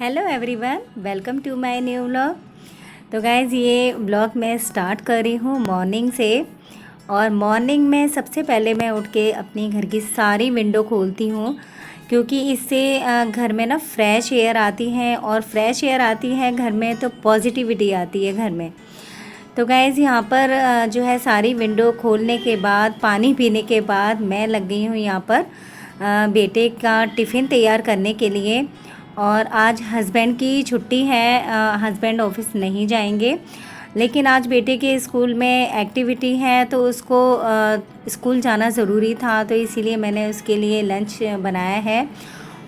Hello everyone, welcome to my new vlog. तो guys ये vlog मैं स्टार्ट कर रही हूँ मॉर्निंग से। और मॉर्निंग में सबसे पहले मैं उठ के अपनी घर की सारी विंडो खोलती हूँ, क्योंकि इससे घर में ना फ्रेश एयर आती है, और फ्रेश एयर आती है घर में तो पॉजिटिविटी आती है घर में। तो गाइज़ यहाँ पर जो है सारी विंडो खोलने के बाद, पानी पीने के बाद मैं लग गई हूँ यहाँ पर बेटे का टिफ़िन तैयार करने के लिए। और आज हस्बैंड की छुट्टी है, हस्बैंड ऑफिस नहीं जाएंगे, लेकिन आज बेटे के स्कूल में एक्टिविटी है तो उसको स्कूल जाना ज़रूरी था, तो इसीलिए मैंने उसके लिए लंच बनाया है।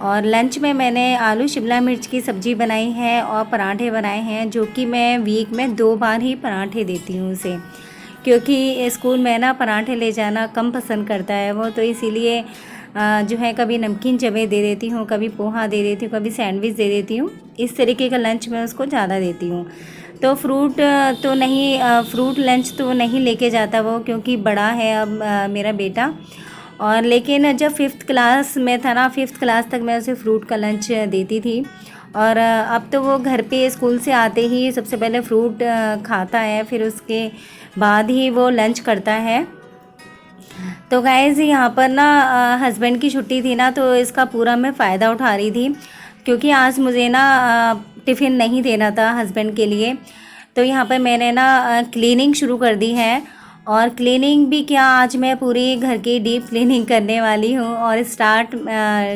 और लंच में मैंने आलू शिमला मिर्च की सब्ज़ी बनाई है और पराठे बनाए हैं, जो कि मैं वीक में 2 बार ही पराठे देती हूँ उसे, क्योंकि स्कूल में ना पराठे ले जाना कम पसंद करता है वो। तो इसीलिए जो है कभी नमकीन जवे दे देती हूँ, कभी पोहा दे देती हूँ, कभी सैंडविच दे देती हूँ। इस तरीके का लंच मैं उसको ज़्यादा देती हूँ। तो फ्रूट लंच तो नहीं लेके जाता वो, क्योंकि बड़ा है अब मेरा बेटा। और लेकिन जब 5th क्लास में था ना, 5th क्लास तक मैं उसे फ्रूट का लंच देती थी। और अब तो वो घर पे स्कूल से आते ही सबसे पहले फ्रूट खाता है, फिर उसके बाद ही वो लंच करता है। तो गाइज़ यहाँ पर ना हस्बैंड की छुट्टी थी ना, तो इसका पूरा मैं फ़ायदा उठा रही थी, क्योंकि आज मुझे ना टिफ़िन नहीं देना था हस्बैंड के लिए। तो यहाँ पर मैंने ना क्लीनिंग शुरू कर दी है। और क्लीनिंग भी क्या, आज मैं पूरी घर की डीप क्लीनिंग करने वाली हूँ। और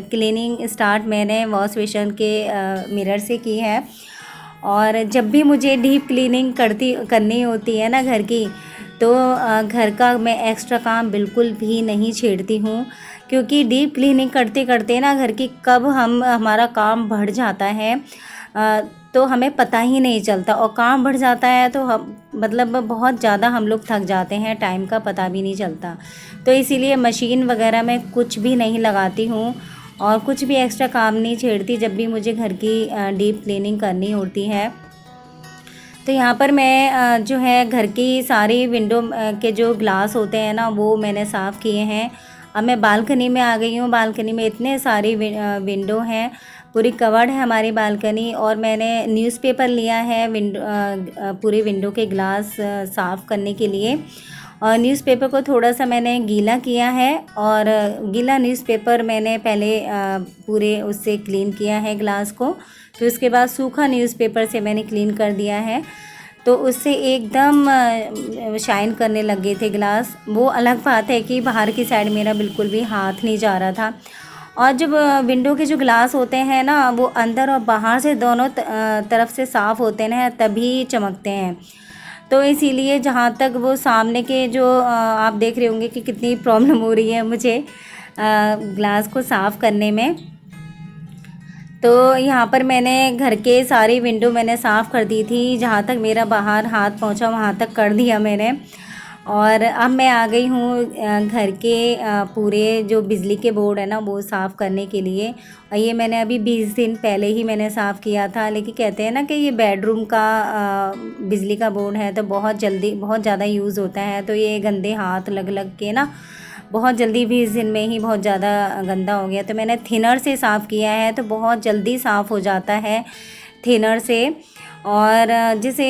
क्लीनिंग स्टार्ट मैंने वॉश बेसिन के मिरर से की है। और जब भी मुझे डीप क्लीनिंग करनी होती है ना घर की, तो घर का मैं एक्स्ट्रा काम बिल्कुल भी नहीं छेड़ती हूँ, क्योंकि डीप क्लीनिंग करते करते ना घर की कब हमारा काम बढ़ जाता है तो हमें पता ही नहीं चलता। और काम बढ़ जाता है तो हम मतलब बहुत ज़्यादा हम लोग थक जाते हैं, टाइम का पता भी नहीं चलता। तो इसीलिए मशीन वगैरह में कुछ भी नहीं लगाती हूँ और कुछ भी एक्स्ट्रा काम नहीं छेड़ती जब भी मुझे घर की डीप क्लीनिंग करनी होती है। तो यहाँ पर मैं जो है घर की सारी विंडो के जो ग्लास होते हैं ना, वो मैंने साफ़ किए हैं। अब मैं बालकनी में आ गई हूँ। बालकनी में इतने सारी विंडो हैं, पूरी कवर्ड है हमारी बालकनी। और मैंने न्यूज़पेपर लिया है पूरी विंडो के ग्लास साफ़ करने के लिए। और न्यूज़पेपर को थोड़ा सा मैंने गीला किया है, और गीला न्यूज़पेपर मैंने पहले पूरे उससे क्लीन किया है ग्लास को। फिर उसके बाद सूखा न्यूज़पेपर से मैंने क्लीन कर दिया है, तो उससे एकदम शाइन करने लग गए थे ग्लास। वो अलग बात है कि बाहर की साइड मेरा बिल्कुल भी हाथ नहीं जा रहा था। और जब विंडो के जो ग्लास होते हैं ना, वो अंदर और बाहर से दोनों तरफ से साफ़ होते हैं, तभी चमकते हैं। तो इसीलिए जहाँ तक वो सामने के जो आप देख रहे होंगे कि कितनी प्रॉब्लम हो रही है मुझे ग्लास को साफ़ करने में। तो यहाँ पर मैंने घर के सारी विंडो मैंने साफ़ कर दी थी, जहाँ तक मेरा बाहर हाथ पहुँचा वहाँ तक कर दिया मैंने। और अब मैं आ गई हूँ घर के पूरे जो बिजली के बोर्ड है ना, वो साफ़ करने के लिए। और ये मैंने अभी 20 दिन पहले ही मैंने साफ़ किया था, लेकिन कहते हैं ना कि ये बेडरूम का बिजली का बोर्ड है तो बहुत ज़्यादा यूज़ होता है। तो ये गंदे हाथ लग लग के ना बहुत जल्दी 20 दिन में ही बहुत ज़्यादा गंदा हो गया। तो मैंने थिनर से साफ़ किया है, तो बहुत जल्दी साफ़ हो जाता है थिनर से। और जैसे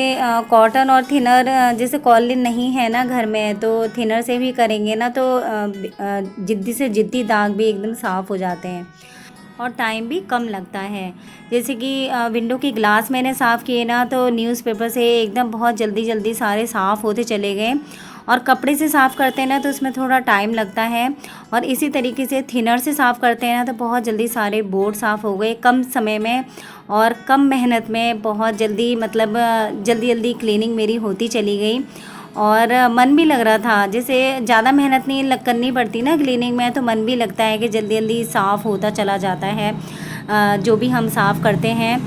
कॉटन और थिनर, जैसे कॉलिन नहीं है ना घर में, तो थिनर से भी करेंगे ना तो जिद्दी से जिद्दी दाग भी एकदम साफ़ हो जाते हैं और टाइम भी कम लगता है। जैसे कि विंडो की ग्लास मैंने साफ़ किए ना, तो न्यूज़पेपर से एकदम बहुत जल्दी जल्दी सारे साफ़ होते चले गए। और कपड़े से साफ़ करते हैं ना, तो उसमें थोड़ा टाइम लगता है। और इसी तरीके से थिनर से साफ़ करते हैं ना, तो बहुत जल्दी सारे बोर्ड साफ़ हो गए कम समय में और कम मेहनत में। बहुत जल्दी मतलब जल्दी जल्दी क्लीनिंग मेरी होती चली गई। और मन भी लग रहा था, जैसे ज़्यादा मेहनत नहीं करनी पड़ती ना क्लीनिंग में, तो मन भी लगता है कि जल्दी जल्दी साफ़ होता चला जाता है जो भी हम साफ़ करते हैं।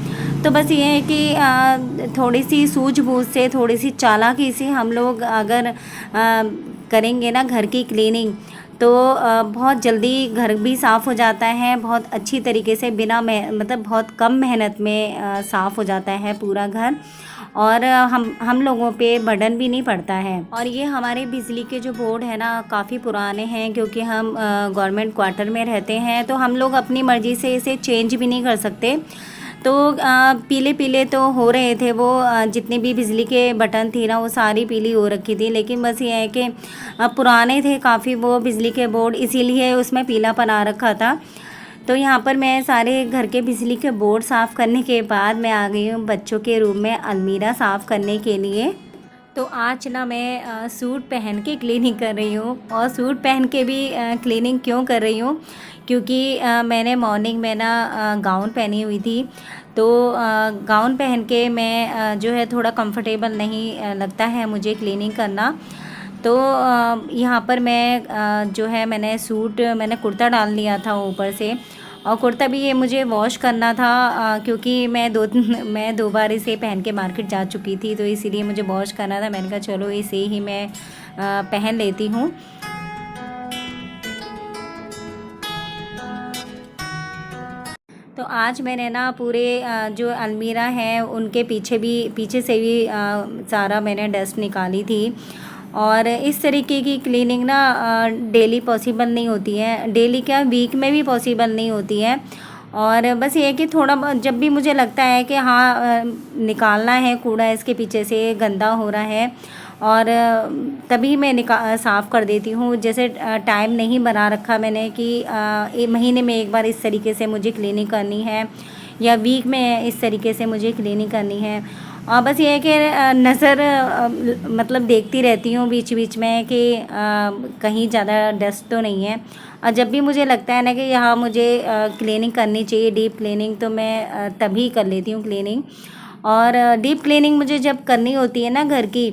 तो बस ये है कि थोड़ी सी सूझबूझ से, थोड़ी सी चालाकी से हम लोग अगर करेंगे ना घर की क्लीनिंग, तो बहुत जल्दी घर भी साफ़ हो जाता है, बहुत अच्छी तरीके से बिना मतलब बहुत कम मेहनत में साफ़ हो जाता है पूरा घर। और हम लोगों पे बर्डन भी नहीं पड़ता है। और ये हमारे बिजली के जो बोर्ड है ना, काफ़ी पुराने हैं, क्योंकि हम गवर्नमेंट क्वार्टर में रहते हैं, तो हम लोग अपनी मर्ज़ी से इसे चेंज भी नहीं कर सकते। तो पीले पीले तो हो रहे थे वो, जितनी भी बिजली के बटन थी ना वो सारी पीली हो रखी थी। लेकिन बस ये है कि पुराने थे काफ़ी वो बिजली के बोर्ड, इसीलिए उसमें पीलापन आ रखा था। तो यहाँ पर मैं सारे घर के बिजली के बोर्ड साफ़ करने के बाद मैं आ गई हूँ बच्चों के रूम में अलमीरा साफ़ करने के लिए। तो आज ना मैं सूट पहन के क्लीनिंग कर रही हूँ। और सूट पहन के भी क्लीनिंग क्यों कर रही हूँ, क्योंकि मैंने मॉर्निंग में ना गाउन पहनी हुई थी। तो गाउन पहन के मैं जो है थोड़ा कंफर्टेबल नहीं लगता है मुझे क्लीनिंग करना। तो यहाँ पर मैं जो है मैंने कुर्ता डाल लिया था ऊपर से। और कुर्ता भी ये मुझे वॉश करना था, क्योंकि मैं दो बार इसे पहन के मार्केट जा चुकी थी, तो इसीलिए मुझे वॉश करना था। मैंने कहा चलो इसे ही मैं पहन लेती हूँ। तो आज मैंने ना पूरे जो अलमीरा है उनके पीछे से भी सारा मैंने डस्ट निकाली थी। और इस तरीके की क्लीनिंग ना डेली पॉसिबल नहीं होती है, डेली क्या वीक में भी पॉसिबल नहीं होती है। और बस ये है कि थोड़ा बहुत जब भी मुझे लगता है कि हाँ निकालना है कूड़ा, इसके पीछे से गंदा हो रहा है, और तभी मैं साफ़ कर देती हूँ। जैसे टाइम नहीं बना रखा मैंने कि महीने में एक बार इस तरीके से मुझे क्लीनिंग करनी है, या वीक में इस तरीके से मुझे क्लीनिंग करनी है। और बस ये है कि नज़र मतलब देखती रहती हूँ बीच बीच में कि कहीं ज़्यादा डस्ट तो नहीं है। और जब भी मुझे लगता है ना कि यहाँ मुझे क्लीनिंग करनी चाहिए, डीप क्लीनिंग, तो मैं तभी कर लेती हूँ क्लीनिंग। और डीप क्लीनिंग मुझे जब करनी होती है ना घर की,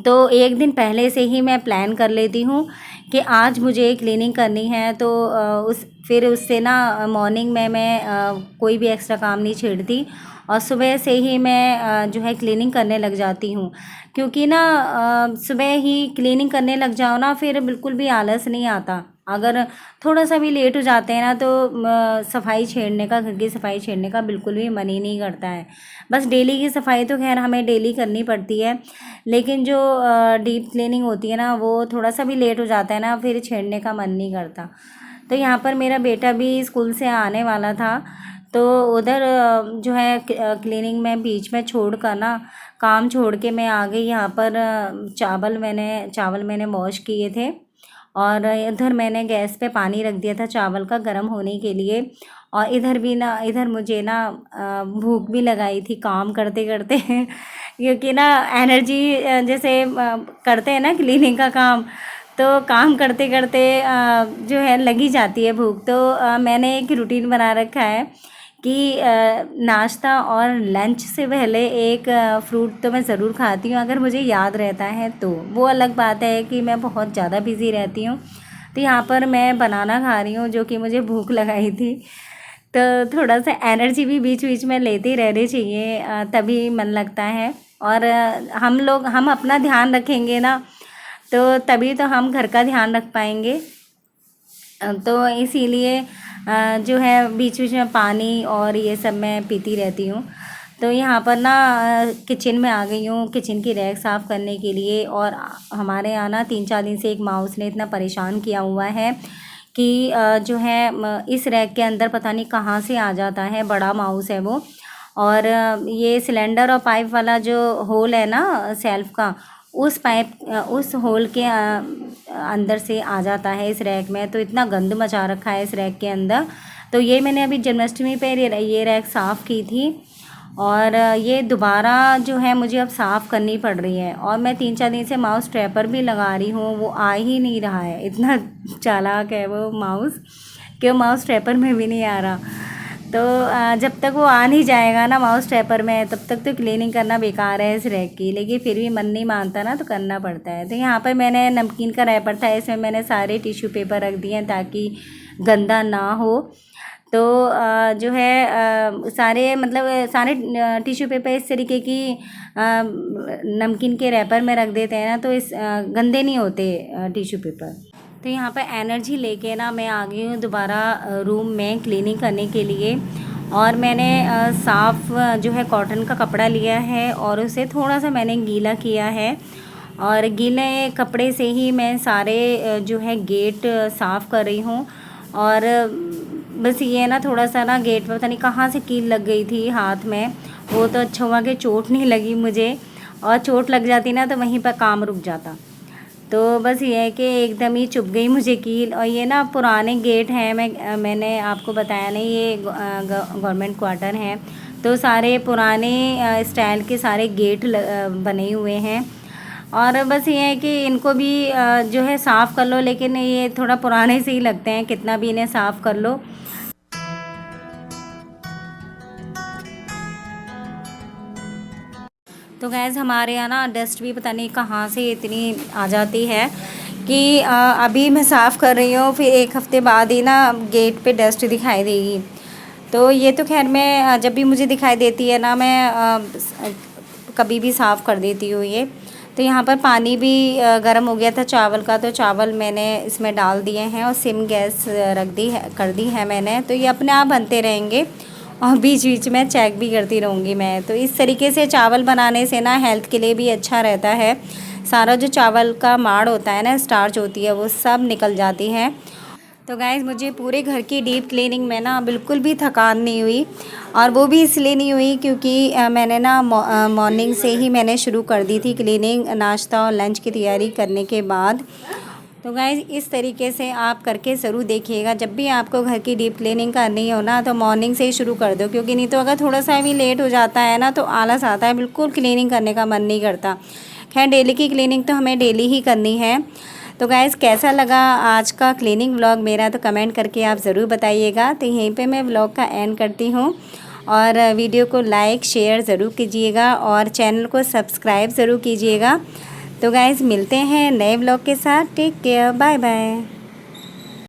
तो एक दिन पहले से ही मैं प्लान कर लेती हूँ कि आज मुझे क्लीनिंग करनी है। तो फिर उससे ना मॉर्निंग में मैं कोई भी एक्स्ट्रा काम नहीं छेड़ती, और सुबह से ही मैं जो है क्लीनिंग करने लग जाती हूँ। क्योंकि ना सुबह ही क्लीनिंग करने लग जाओ ना, फिर बिल्कुल भी आलस नहीं आता। अगर थोड़ा सा भी लेट हो जाते हैं ना, तो सफाई छेड़ने का, घर की सफाई छेड़ने का बिल्कुल भी मन ही नहीं करता है। बस डेली की सफाई तो खैर हमें डेली करनी पड़ती है, लेकिन जो डीप क्लीनिंग होती है ना, वो थोड़ा सा भी लेट हो जाता है ना, फिर छेड़ने का मन नहीं करता। तो यहाँ पर मेरा बेटा भी स्कूल से आने वाला था, तो उधर जो है क्लीनिंग में बीच में छोड़ कर ना, काम छोड़ के मैं आ गई यहाँ पर। चावल मैंने वॉश किए थे, और इधर मैंने गैस पे पानी रख दिया था चावल का गर्म होने के लिए। और इधर मुझे ना भूख भी लगाई थी काम करते करते क्योंकि ना एनर्जी जैसे करते हैं ना क्लीनिंग का काम, तो काम करते करते जो है लगी जाती है भूख। तो मैंने एक रूटीन बना रखा है कि नाश्ता और लंच से पहले एक फ्रूट तो मैं ज़रूर खाती हूँ, अगर मुझे याद रहता है तो। वो अलग बात है कि मैं बहुत ज़्यादा बिज़ी रहती हूँ। तो यहाँ पर मैं बनाना खा रही हूँ, जो कि मुझे भूख लगाई थी। तो थोड़ा सा एनर्जी भी बीच बीच में लेते रहने चाहिए, तभी मन लगता है। और हम अपना ध्यान रखेंगे ना, तो तभी तो हम घर का ध्यान रख पाएंगे। तो इसीलिए जो है बीच बीच में पानी और ये सब मैं पीती रहती हूँ। तो यहाँ पर ना किचन में आ गई हूँ, किचन की रैक साफ़ करने के लिए। और हमारे यहाँ ना 3-4 दिन से एक माउस ने इतना परेशान किया हुआ है कि जो है इस रैक के अंदर पता नहीं कहाँ से आ जाता है, बड़ा माउस है वो। और ये सिलेंडर और पाइप वाला जो होल है ना सेल्फ का, उस होल के अंदर से आ जाता है इस रैक में। तो इतना गंद मचा रखा है इस रैक के अंदर। तो ये मैंने अभी जन्माष्टमी पे ये रैक साफ़ की थी, और ये दोबारा जो है मुझे अब साफ़ करनी पड़ रही है। और मैं 3-4 दिन से माउस ट्रैपर भी लगा रही हूँ, वो आ ही नहीं रहा है। इतना चालाक है वो माउस कि वो माउस ट्रैपर में भी नहीं आ रहा। तो जब तक वो आ नहीं जाएगा ना माउस ट्रैपर में, तब तक तो क्लीनिंग करना बेकार है इस रैक की। लेकिन फिर भी मन नहीं मानता ना, तो करना पड़ता है। तो यहाँ पर मैंने नमकीन का रैपर था, इसमें मैंने सारे टिश्यू पेपर रख दिए हैं ताकि गंदा ना हो। तो जो है सारे टिश्यू पेपर इस तरीके की नमकीन के रैपर में रख देते हैं ना, तो इस गंदे नहीं होते टिश्यू पेपर। तो यहाँ पर एनर्जी लेके ना मैं आ गई हूँ दोबारा रूम में क्लीनिंग करने के लिए। और मैंने साफ़ जो है कॉटन का कपड़ा लिया है, और उसे थोड़ा सा मैंने गीला किया है। और गीले कपड़े से ही मैं सारे जो है गेट साफ़ कर रही हूँ। और बस ये ना थोड़ा सा ना गेट पर पता नहीं कहाँ से कील लग गई थी हाथ में। वो तो अच्छा हुआ कि चोट नहीं लगी मुझे, और चोट लग जाती ना तो वहीं पर काम रुक जाता। तो बस ये है कि एकदम ही चुभ गई मुझे कील। और ये ना पुराने गेट हैं, मैंने आपको बताया नहीं, ये गवर्नमेंट क्वार्टर हैं, तो सारे पुराने स्टाइल के सारे गेट बने हुए हैं। और बस ये है कि इनको भी जो है साफ़ कर लो, लेकिन ये थोड़ा पुराने से ही लगते हैं कितना भी इन्हें साफ़ कर लो। तो गैस हमारे यहाँ ना डस्ट भी पता नहीं कहाँ से इतनी आ जाती है कि अभी मैं साफ़ कर रही हूँ, फिर एक हफ़्ते बाद ही ना गेट पे डस्ट दिखाई देगी। तो ये तो खैर मैं जब भी मुझे दिखाई देती है ना, मैं कभी भी साफ़ कर देती हूँ ये। तो यहाँ पर पानी भी गर्म हो गया था चावल का, तो चावल मैंने इसमें डाल दिए हैं और सिम गैस कर दी है मैंने। तो ये अपने आप बनते रहेंगे और बीच बीच में चेक भी करती रहूँगी मैं। तो इस तरीके से चावल बनाने से ना हेल्थ के लिए भी अच्छा रहता है। सारा जो चावल का माड़ होता है ना, स्टार्च होती है, वो सब निकल जाती है। तो गाइस मुझे पूरे घर की डीप क्लीनिंग में ना बिल्कुल भी थकान नहीं हुई, और वो भी इसलिए नहीं हुई क्योंकि मैंने ना मॉर्निंग से ही मैंने शुरू कर दी थी क्लीनिंग, नाश्ता और लंच की तैयारी करने के बाद। तो गाइस इस तरीके से आप करके ज़रूर देखिएगा। जब भी आपको घर की डीप क्लीनिंग करनी हो ना, तो मॉर्निंग से ही शुरू कर दो, क्योंकि नहीं तो अगर थोड़ा सा भी लेट हो जाता है ना तो आलस आता है, बिल्कुल क्लीनिंग करने का मन नहीं करता। खैर डेली की क्लीनिंग तो हमें डेली ही करनी है। तो गाइस कैसा लगा आज का क्लीनिंग व्लॉग मेरा, तो कमेंट करके आप ज़रूर बताइएगा। तो यहीं पे मैं व्लॉग का एंड करती हूँ, और वीडियो को लाइक शेयर ज़रूर कीजिएगा और चैनल को सब्सक्राइब ज़रूर कीजिएगा। तो गाइस मिलते हैं नए व्लॉग के साथ। Take care, bye bye.